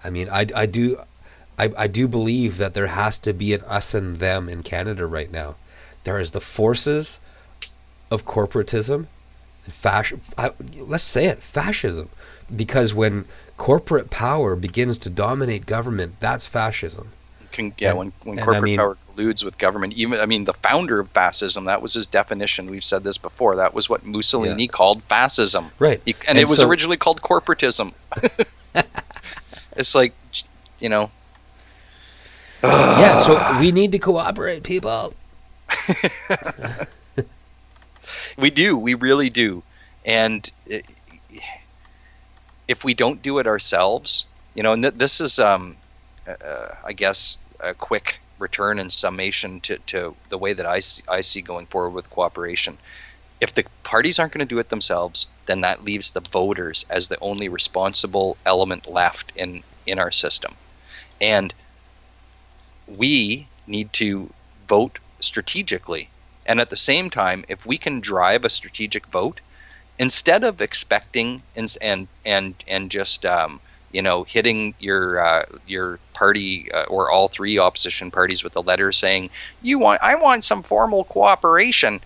I mean, I do believe that there has to be an us and them in Canada right now. There is the forces of corporatism, let's say it, fascism. Because when corporate power begins to dominate government, that's fascism. When corporate power colludes with government, even, I mean, the founder of fascism, that was his definition. We've said this before. That was what Mussolini called fascism. Right. And it was originally called corporatism. It's like, you know. Yeah, so we need to cooperate, people. We do. We really do. And if we don't do it ourselves, you know, and this is, I guess, a quick return and summation to the way that I see going forward with cooperation. If the parties aren't going to do it themselves, then that leaves the voters as the only responsible element left in our system. And we need to vote strategically. And at the same time, if we can drive a strategic vote, instead of expecting and just you know, hitting your party or all three opposition parties with a letter saying I want some formal cooperation,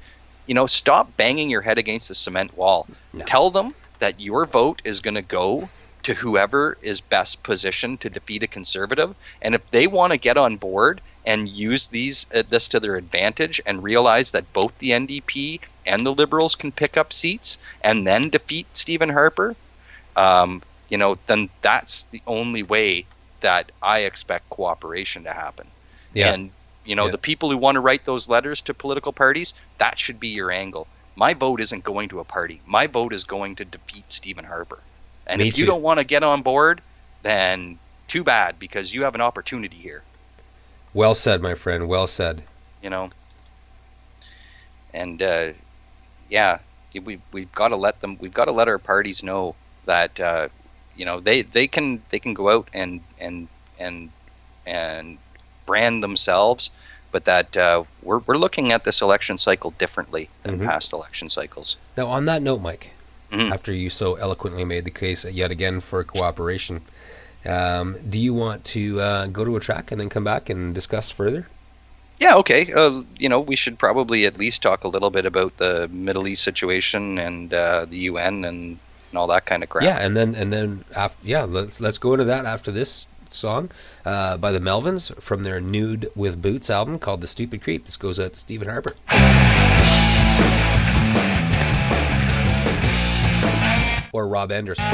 you know, stop banging your head against the cement wall. No. Tell them that your vote is going to go to whoever is best positioned to defeat a conservative, and if they want to get on board and use this to their advantage and realize that both the NDP and the Liberals can pick up seats and then defeat Stephen Harper, you know, then that's the only way that I expect cooperation to happen. Yeah. And, you know, the people who want to write those letters to political parties, that should be your angle. My vote isn't going to a party. My vote is going to defeat Stephen Harper. And if you don't want to get on board, then too bad, because you have an opportunity here. Well said, my friend. Well said. You know, and we've got to let them. We've got to let our parties know that you know, they can go out and brand themselves, but that we're looking at this election cycle differently than past election cycles. Now, on that note, Mike, after you so eloquently made the case yet again for cooperation, do you want to go to a track and then come back and discuss further? Yeah, okay. You know, we should probably at least talk a little bit about the Middle East situation and the UN and all that kind of crap. Yeah, and then after, let's go into that after this song by the Melvins from their Nude with Boots album called The Stupid Creep. This goes out to Stephen Harper. Or Rob Anderson.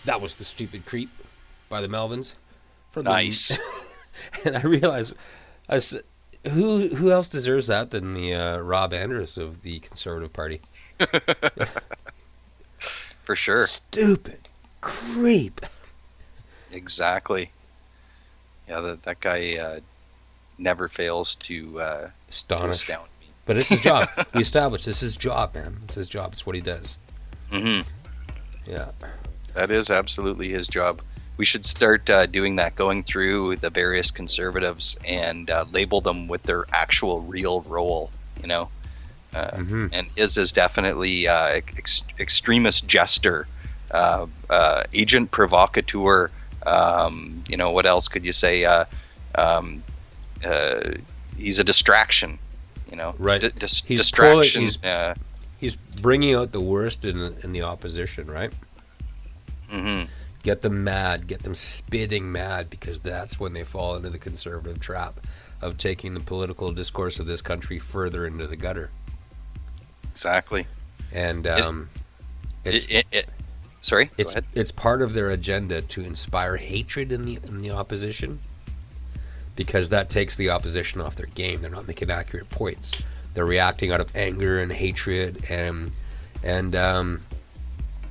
That was The Stupid Creep by the Melvins. Nice. And I realized, who else deserves that than the Rob Andrews of the Conservative Party? For sure. Stupid creep. Exactly. Yeah, that guy never fails to astound me. But it's his job. We established this is his job, man. It's his job. It's what he does. Mm-hmm. Yeah. That is absolutely his job. We should start doing that, going through the various conservatives and label them with their actual real role, you know. and his is definitely extremist jester, agent provocateur. What else could you say? He's a distraction. Right. Distraction. He's bringing out the worst in the opposition, right? Mm-hmm. Get them mad, get them spitting mad, because that's when they fall into the conservative trap of taking the political discourse of this country further into the gutter. Exactly. And sorry, go ahead. It's part of their agenda to inspire hatred in the opposition, because that takes the opposition off their game. They're not making accurate points. They're reacting out of anger and hatred, and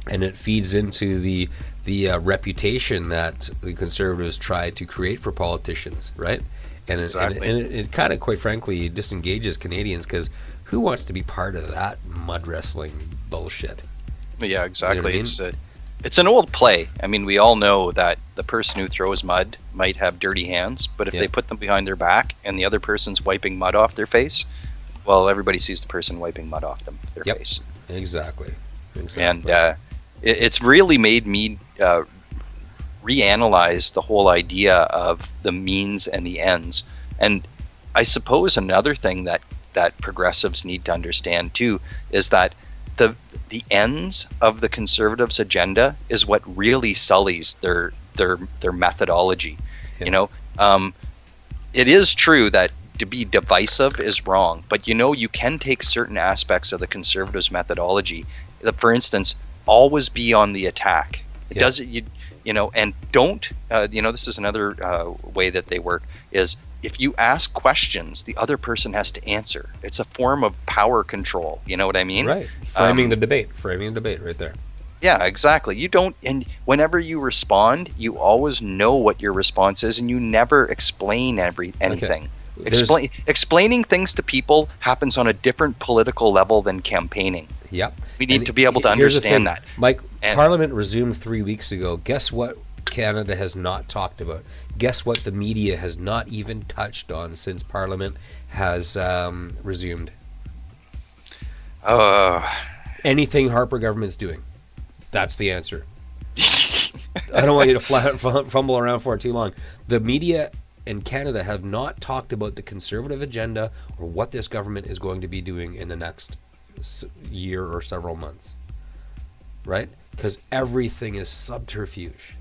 it feeds into the reputation that the conservatives try to create for politicians, right? And Exactly. it kind of, quite frankly, disengages Canadians, because who wants to be part of that mud wrestling bullshit? Yeah, exactly. You know what I mean? It's an old play. I mean, we all know that the person who throws mud might have dirty hands, but if they put them behind their back and the other person's wiping mud off their face, well, everybody sees the person wiping mud off their face. Exactly. And it's really made me reanalyze the whole idea of the means and the ends. And I suppose another thing that progressives need to understand too is that the ends of the conservatives' agenda is what really sullies their methodology. Yeah. It is true that to be divisive is wrong, but you can take certain aspects of the conservatives' methodology. For instance, always be on the attack. It does it, and don't. This is another way that they work is, if you ask questions, the other person has to answer. It's a form of power control. You know what I mean? Right. Framing the debate right there. Yeah, exactly. You don't, and whenever you respond, you always know what your response is, and you never explain anything. Okay. Explaining things to people happens on a different political level than campaigning. Yep. We need to be able to understand that. Mike, Parliament resumed 3 weeks ago. Guess what Canada has not talked about? Guess what the media has not even touched on since Parliament has resumed? Anything Harper government's doing. That's the answer. I don't want you to fumble around for it too long. The media in Canada have not talked about the conservative agenda or what this government is going to be doing in the next year or several months. Right? Because everything is subterfuge.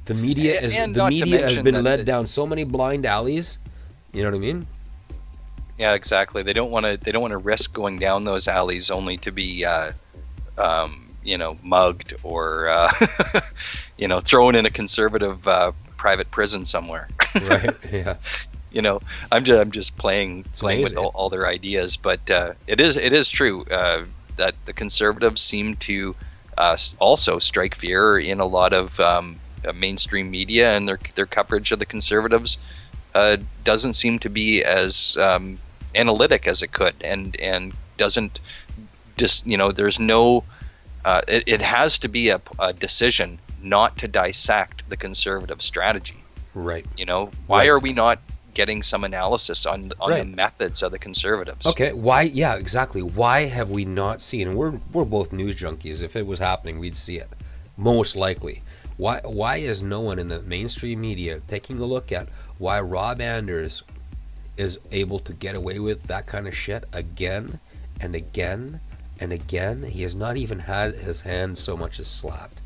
The media has been led down so many blind alleys. You know what I mean? Yeah, exactly. They don't want to risk going down those alleys only to be mugged or thrown in a conservative private prison somewhere. Right. Yeah. I'm just playing with all their ideas, but it is true that the conservatives seem to also strike fear in a lot of mainstream media, and their coverage of the conservatives doesn't seem to be as analytic as it could, and doesn't just there's no it has to be a decision not to dissect the conservative strategy. Right. Why are we not getting some analysis on the methods of the conservatives? Okay. Why? Yeah, exactly. Why have we not seen? And we're both news junkies. If it was happening, we'd see it, most likely. Why is no one in the mainstream media taking a look at why Rob Anders is able to get away with that kind of shit again and again and again? He has not even had his hand so much as slapped.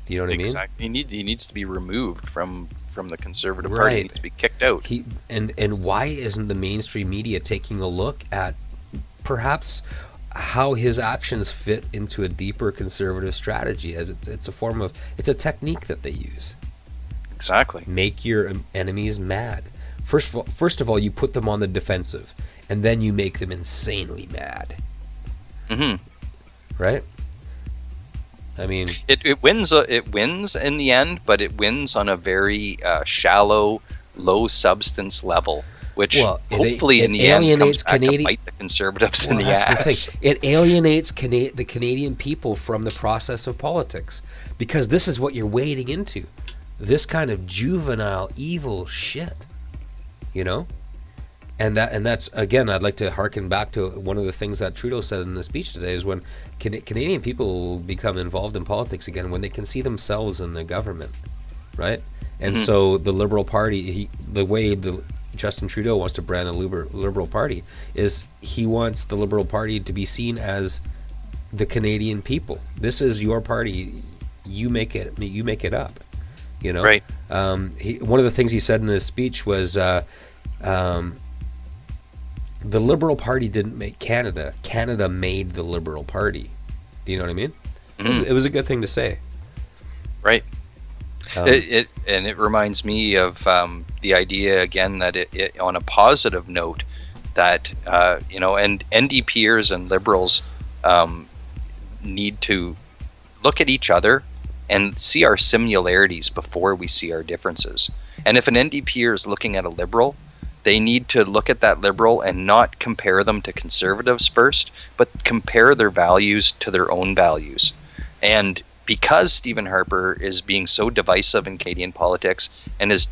Do you know what I mean? Exactly. He needs to be removed from the Conservative Party. He needs to be kicked out. And why isn't the mainstream media taking a look at perhaps how his actions fit into a deeper conservative strategy, as it's a technique that they use. Exactly. Make your enemies mad. First of all, you put them on the defensive, and then you make them insanely mad. Mm-hmm. Right? I mean, it wins in the end, but it wins on a very shallow, low substance level, which hopefully in the end comes back to bite the Conservatives in the ass. It alienates the Canadian people from the process of politics, because this is what you're wading into, this kind of juvenile, evil shit. You know, And that's again, I'd like to harken back to one of the things that Trudeau said in the speech today is when Canadian people become involved in politics again when they can see themselves in the government, right? And Mhm. so the Liberal Party, the way the Justin Trudeau wants to brand the Liberal Party is he wants the Liberal Party to be seen as the Canadian people. This is your party. You make it. You make it up. You know. Right. One of the things he said in his speech was, the Liberal Party didn't make Canada. Canada made the Liberal Party. Do you know what I mean? It was a good thing to say. Right. It reminds me of the idea again that it on a positive note that and NDPers and Liberals need to look at each other and see our similarities before we see our differences. And if an NDPer is looking at a Liberal, they need to look at that Liberal and not compare them to Conservatives first, but compare their values to their own values. And because Stephen Harper is being so divisive in Canadian politics and is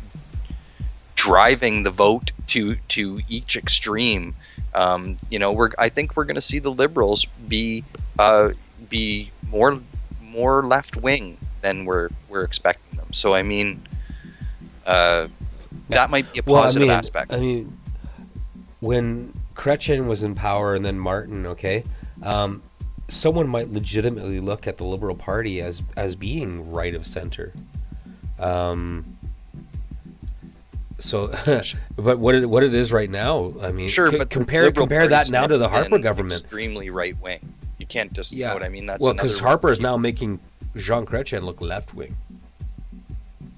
driving the vote to each extreme, I think we're going to see the Liberals be more left wing than we're expecting them. So I mean, that might be a positive aspect. I mean, when Chrétien was in power and then Martin, okay, someone might legitimately look at the Liberal Party as being right of center. But what it is right now, I mean, sure, but compare that now to the Harper government. Extremely right wing. You can't just, you know what I mean? That's because Harper is now making Jean Chrétien look left wing.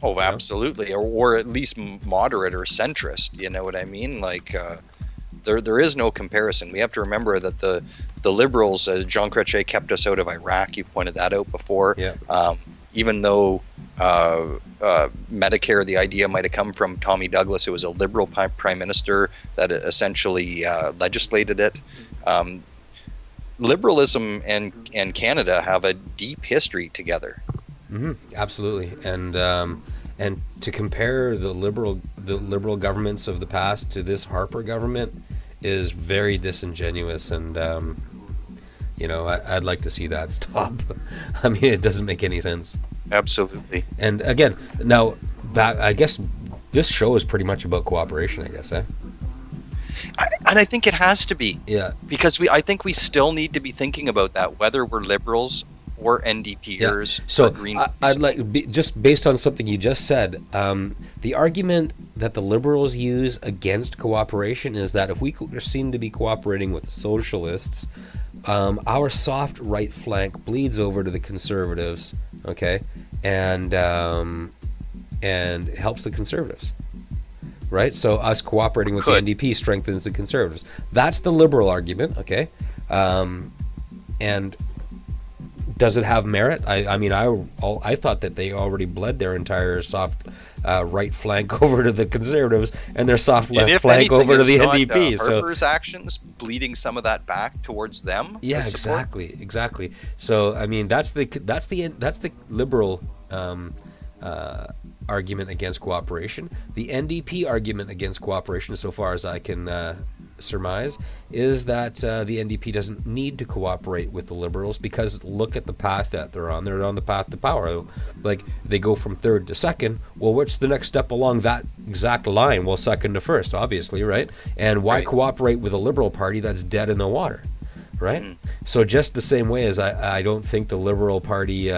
Oh, absolutely, or at least moderate or centrist. You know what I mean? Like, there is no comparison. We have to remember that the Liberals, Jean Chrétien kept us out of Iraq. You pointed that out before. Yeah. Even though Medicare, the idea might have come from Tommy Douglas, who was a Liberal prime minister that essentially legislated it. Liberalism and Canada have a deep history together. Mm-hmm. Absolutely, and to compare the liberal governments of the past to this Harper government is very disingenuous, and I'd like to see that stop. I mean, it doesn't make any sense. Absolutely. And again, now that I guess this show is pretty much about cooperation, I guess, eh? And I think it has to be. Yeah. Because I think we still need to be thinking about that, whether we're Liberals or NDPers. Yeah. So or Green. I'd like, just based on something you just said, the argument that the Liberals use against cooperation is that if we seem to be cooperating with socialists, our soft right flank bleeds over to the Conservatives, okay, and helps the Conservatives. Right, so us cooperating with the NDP strengthens the Conservatives. That's the Liberal argument, okay? And does it have merit? I thought that they already bled their entire soft right flank over to the Conservatives and their soft left flank over to the NDP. Harper's actions bleeding some of that back towards them. Yeah, exactly. So I mean, that's the Liberal argument against cooperation. The NDP argument against cooperation, so far as I can surmise, is that the NDP doesn't need to cooperate with the Liberals because look at the path that they're on. They're on the path to power. Like, they go from third to second. Well, what's the next step along that exact line? Well, second to first, obviously, right? And why cooperate with a Liberal Party that's dead in the water, right? Mm-hmm. So just the same way as I don't think the Liberal Party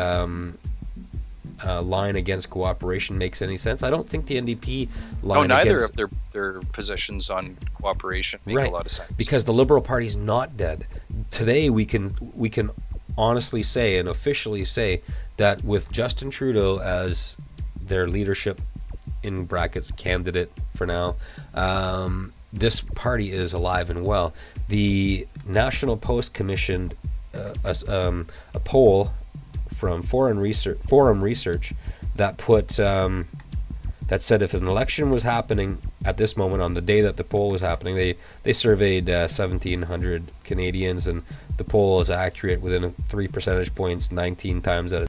line against cooperation makes any sense. I don't think the NDP line neither of their positions on cooperation make a lot of sense. Because the Liberal Party's not dead. Today we can honestly say and officially say that with Justin Trudeau as their leadership in brackets candidate for now, this party is alive and well. The National Post commissioned a poll from Forum Research that put that said if an election was happening at this moment on the day that the poll was happening, they surveyed 1,700 Canadians, and the poll is accurate within 3 percentage points 19 times out of